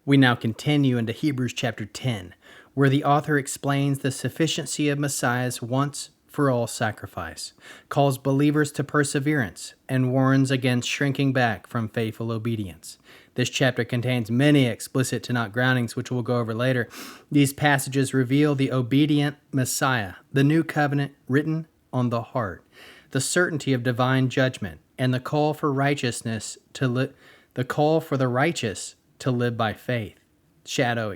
We now continue into Hebrews chapter 10, where the author explains the sufficiency of Messiah's once for all sacrifice, calls believers to perseverance, and warns against shrinking back from faithful obedience. This chapter contains many explicit to not groundings, which we'll go over later. These passages reveal the obedient Messiah, the new covenant written on the heart, the certainty of divine judgment, and the call for righteousness the call for the righteous to live by faith. Shadow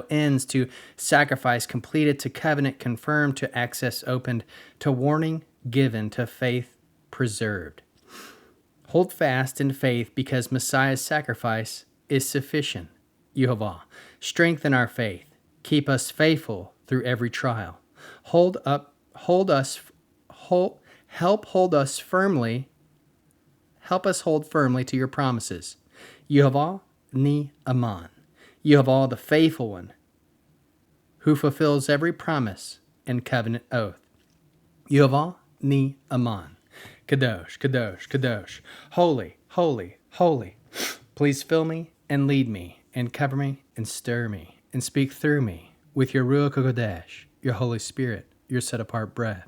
ends to sacrifice completed, to covenant confirmed, to access opened, to warning given, to faith preserved. Hold fast in faith because Messiah's sacrifice is sufficient. Yehovah, strengthen our faith. Keep us faithful through every trial. Help hold us firmly to your promises. Yehovah ni aman. Yehovah, the faithful one, who fulfills every promise and covenant oath. Yehovah ni aman. Kadosh, Kadosh, Kadosh. Holy, holy, holy. Please fill me and lead me and cover me and stir me and speak through me with your Ruach HaKodesh, your Holy Spirit, your set-apart breath,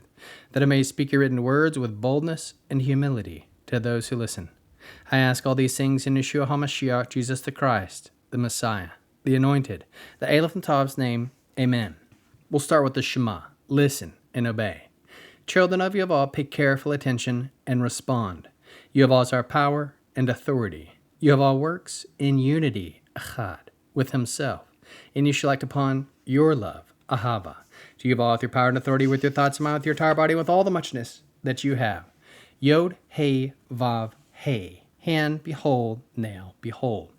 that I may speak your written words with boldness and humility to those who listen. I ask all these things in Yeshua HaMashiach, Jesus the Christ, the Messiah, the Anointed, the Aleph and Tav's name. Amen. We'll start with the Shema. Listen and obey. Children of Yehovah, pay careful attention and respond. Yehovah is our power and authority. Yehovah works in unity, echad, with himself, and you shall act upon your love, ahava, to Yehovah with your power and authority, with your thoughts and mind, with your entire body, with all the muchness that you have. Yod, hey, vav, hey. Hand, behold, nail, behold.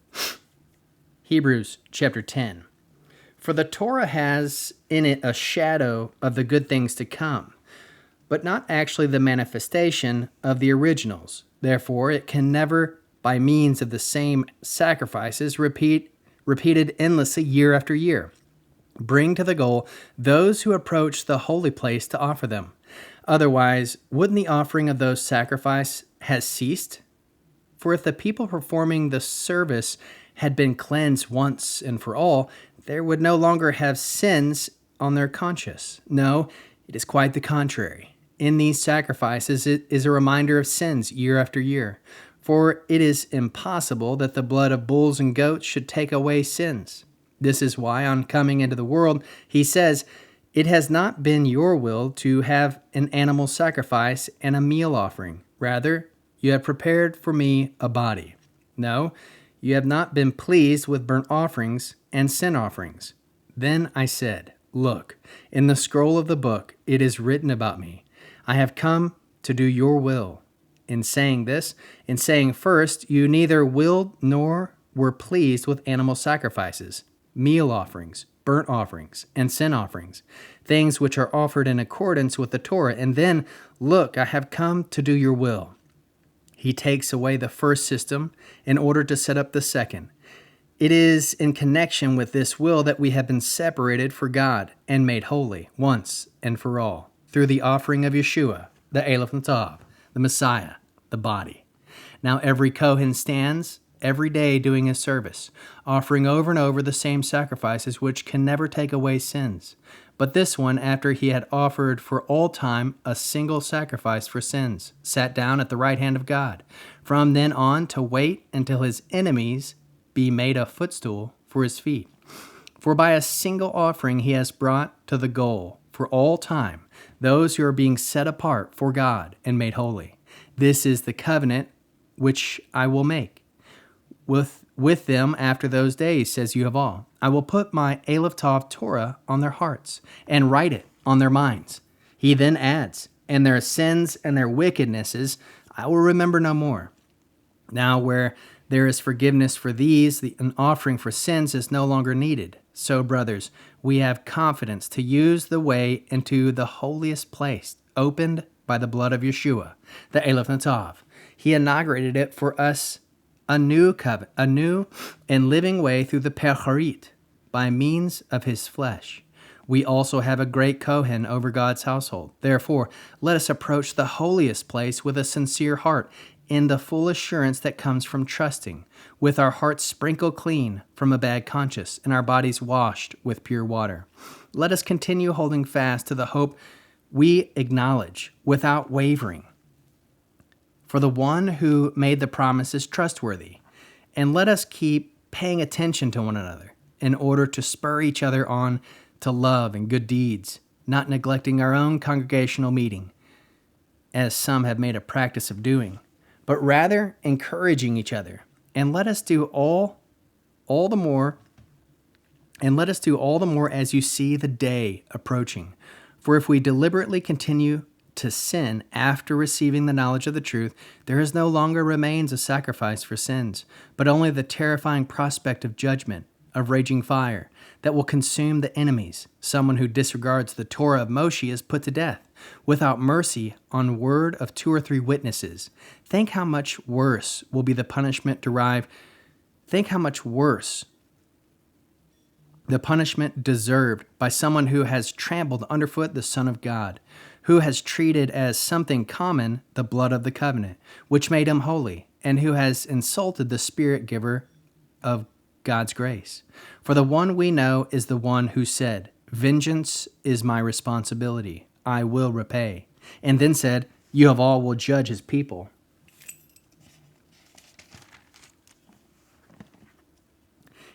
Hebrews chapter 10. For the Torah has in it a shadow of the good things to come, but not actually the manifestation of the originals. Therefore, it can never, by means of the same sacrifices, repeated endlessly year after year, bring to the goal those who approach the holy place to offer them. Otherwise, wouldn't the offering of those sacrifices has ceased? For if the people performing the service had been cleansed once and for all, there would no longer have sins on their conscience. No, it is quite the contrary. In these sacrifices, it is a reminder of sins year after year. For it is impossible that the blood of bulls and goats should take away sins. This is why, on coming into the world, he says, "It has not been your will to have an animal sacrifice and a meal offering. Rather, you have prepared for me a body. No, you have not been pleased with burnt offerings and sin offerings." Then I said, "Look, in the scroll of the book it is written about me. I have come to do your will." In saying this, in saying first, you neither willed nor were pleased with animal sacrifices, meal offerings, burnt offerings, and sin offerings, things which are offered in accordance with the Torah. And then, look, I have come to do your will. He takes away the first system in order to set up the second. It is in connection with this will that we have been separated for God and made holy once and for all through the offering of Yeshua, the Aleph and Tav, the Messiah, the body. Now every Kohen stands every day doing his service, offering over and over the same sacrifices which can never take away sins. But this one, after he had offered for all time a single sacrifice for sins, sat down at the right hand of God, from then on to wait until his enemies be made a footstool for his feet. For by a single offering he has brought to the goal for all time those who are being set apart for God and made holy. This is the covenant which I will make with them after those days, says Yehovah. I will put my Aleph Tav Torah on their hearts and write it on their minds. He then adds, and their sins and their wickednesses I will remember no more. Now where there is forgiveness for these, an offering for sins is no longer needed. So, brothers, we have confidence to use the way into the holiest place, opened by the blood of Yeshua, the Aleph and Tav. He inaugurated it for us, a new covenant, a new and living way through the Percharit, by means of his flesh. We also have a great Kohen over God's household. Therefore, let us approach the holiest place with a sincere heart, in the full assurance that comes from trusting, with our hearts sprinkled clean from a bad conscience and our bodies washed with pure water. Let us continue holding fast to the hope we acknowledge without wavering. For the one who made the promise is trustworthy, and let us keep paying attention to one another in order to spur each other on to love and good deeds, not neglecting our own congregational meeting, as some have made a practice of doing, but rather encouraging each other. And let us do all the more as you see the day approaching. For if we deliberately continue to sin after receiving the knowledge of the truth, there is no longer remains a sacrifice for sins, but only the terrifying prospect of judgment, of raging fire, that will consume the enemies. Someone who disregards the Torah of Moshe is put to death, without mercy, on word of 2 or 3 witnesses. Think how much worse will be the punishment derived. Think how much worse the punishment deserved by someone who has trampled underfoot the Son of God, who has treated as something common the blood of the covenant, which made him holy, and who has insulted the Spirit giver of God's grace. For the one we know is the one who said, "Vengeance is my responsibility, I will repay," and then said, "Yehovah will judge his people."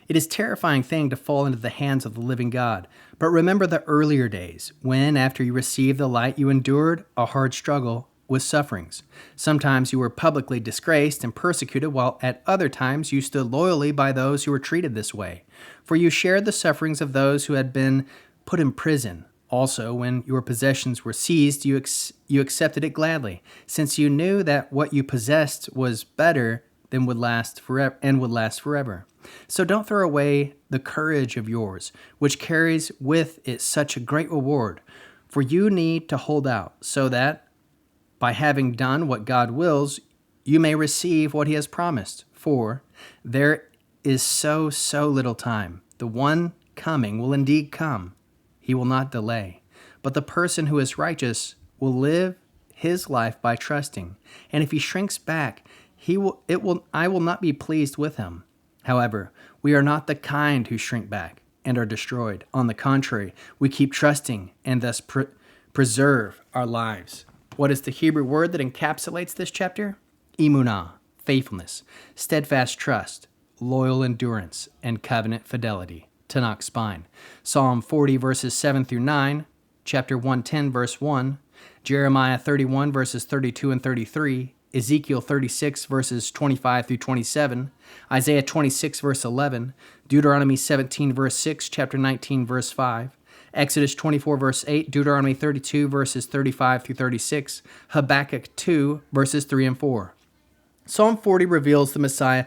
It is a terrifying thing to fall into the hands of the living God, but remember the earlier days when, after you received the light, you endured a hard struggle with sufferings. Sometimes you were publicly disgraced and persecuted, while at other times you stood loyally by those who were treated this way. For you shared the sufferings of those who had been put in prison. Also, when your possessions were seized, you accepted it gladly, since you knew that what you possessed was better than would last forever. So don't throw away the courage of yours, which carries with it such a great reward. For you need to hold out, so that by having done what God wills, you may receive what he has promised. For there is so little time. The one coming will indeed come. He will not delay. But the person who is righteous will live his life by trusting. And if he shrinks back, I will not be pleased with him. However, we are not the kind who shrink back and are destroyed. On the contrary, we keep trusting and thus preserve our lives. What is the Hebrew word that encapsulates this chapter? Emunah, faithfulness, steadfast trust, loyal endurance, and covenant fidelity. Tanakh spine. Psalm 40 verses 7 through 9, chapter 110 verse 1, Jeremiah 31 verses 32 and 33, Ezekiel 36 verses 25 through 27, Isaiah 26 verse 11, Deuteronomy 17 verse 6, chapter 19 verse 5, Exodus 24 verse 8, Deuteronomy 32 verses 35 through 36, Habakkuk 2 verses 3 and 4. Psalm 40 reveals the Messiah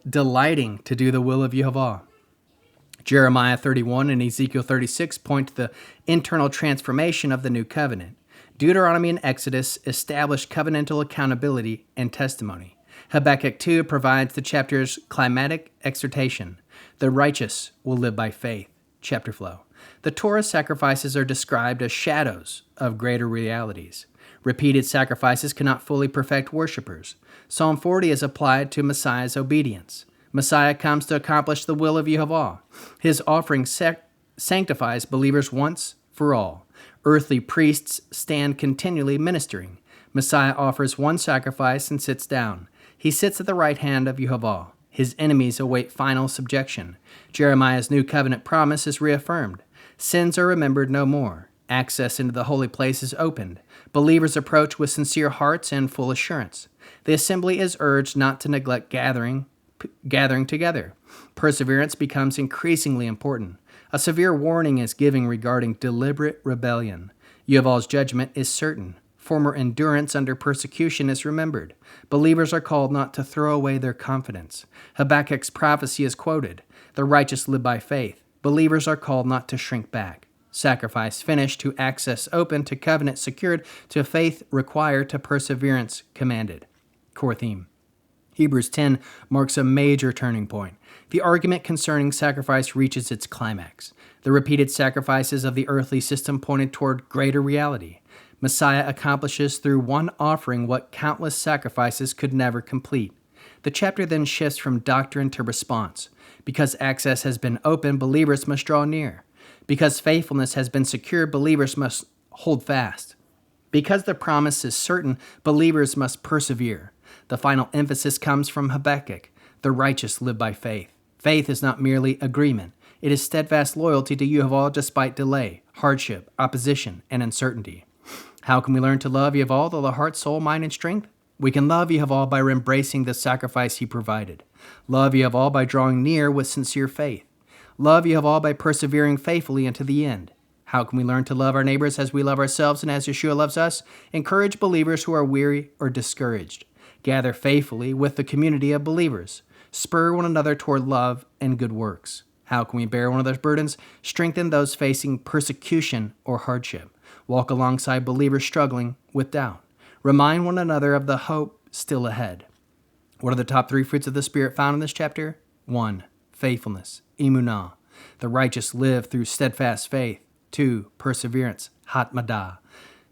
delighting to do the will of Yehovah. Jeremiah 31 and Ezekiel 36 point to the internal transformation of the new covenant. Deuteronomy and Exodus establish covenantal accountability and testimony. Habakkuk 2 provides the chapter's climatic exhortation. The righteous will live by faith. Chapter flow. The Torah sacrifices are described as shadows of greater realities. Repeated sacrifices cannot fully perfect worshipers. Psalm 40 is applied to Messiah's obedience. Messiah comes to accomplish the will of Yehovah. His offering sanctifies believers once for all. Earthly priests stand continually ministering. Messiah offers one sacrifice and sits down. He sits at the right hand of Yehovah. His enemies await final subjection. Jeremiah's new covenant promise is reaffirmed. Sins are remembered no more. Access into the holy place is opened. Believers approach with sincere hearts and full assurance. The assembly is urged not to neglect gathering together. Perseverance becomes increasingly important. A severe warning is given regarding deliberate rebellion. Yehovah's judgment is certain. Former endurance under persecution is remembered. Believers are called not to throw away their confidence. Habakkuk's prophecy is quoted. The righteous live by faith. Believers are called not to shrink back. Sacrifice finished to access open to covenant secured to faith required to perseverance commanded. Core theme. Hebrews 10 marks a major turning point. The argument concerning sacrifice reaches its climax. The repeated sacrifices of the earthly system pointed toward greater reality. Messiah accomplishes through one offering what countless sacrifices could never complete. The chapter then shifts from doctrine to response. Because access has been opened, believers must draw near. Because faithfulness has been secured, believers must hold fast. Because the promise is certain, believers must persevere. The final emphasis comes from Habakkuk. The righteous live by faith. Faith is not merely agreement. It is steadfast loyalty to Yehovah despite delay, hardship, opposition, and uncertainty. How can we learn to love Yehovah, the heart, soul, mind, and strength? We can love Yehovah by embracing the sacrifice he provided. Love Yehovah by drawing near with sincere faith. Love Yehovah by persevering faithfully unto the end. How can we learn to love our neighbors as we love ourselves and as Yeshua loves us? Encourage believers who are weary or discouraged. Gather faithfully with the community of believers. Spur one another toward love and good works. How can we bear one another's burdens? Strengthen those facing persecution or hardship. Walk alongside believers struggling with doubt. Remind one another of the hope still ahead. What are the top 3 fruits of the Spirit found in this chapter? 1. Faithfulness, emunah. The righteous live through steadfast faith. 2. Perseverance, hatmadah.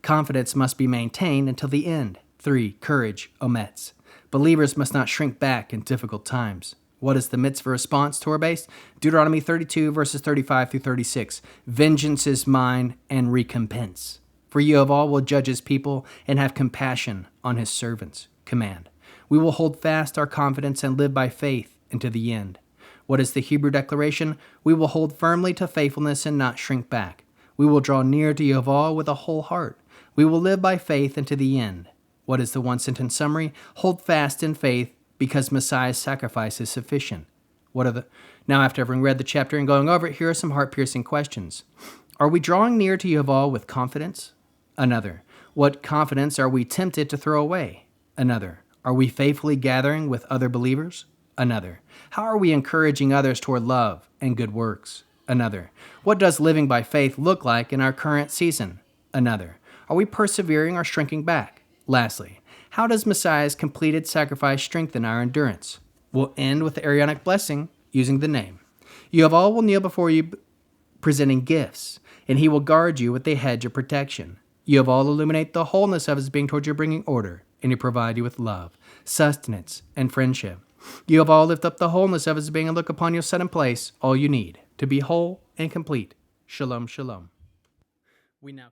Confidence must be maintained until the end. 3. Courage, ometz. Believers must not shrink back in difficult times. What is the mitzvah response, Torah-based? Deuteronomy 32, verses 35 through 36. Vengeance is mine and recompense. For Yehovah will judge his people and have compassion on his servants. Command. We will hold fast our confidence and live by faith unto the end. What is the Hebrew declaration? We will hold firmly to faithfulness and not shrink back. We will draw near to Yehovah with a whole heart. We will live by faith unto the end. What is the one-sentence summary? Hold fast in faith because Messiah's sacrifice is sufficient. Now, after having read the chapter and going over it, here are some heart-piercing questions. Are we drawing near to Yehovah with confidence? Another. What confidence are we tempted to throw away? Another. Are we faithfully gathering with other believers? Another. How are we encouraging others toward love and good works? Another. What does living by faith look like in our current season? Another. Are we persevering or shrinking back? Lastly, how does Messiah's completed sacrifice strengthen our endurance? We'll end with the Aaronic blessing using the name. Yehovah will kneel before you presenting gifts, and he will guard you with a hedge of protection. Yehovah will illuminate the wholeness of his being towards you, bringing order, and he provide you with love, sustenance, and friendship. Yehovah will lift up the wholeness of his being and look upon you, set in place all you need to be whole and complete. Shalom, shalom. We now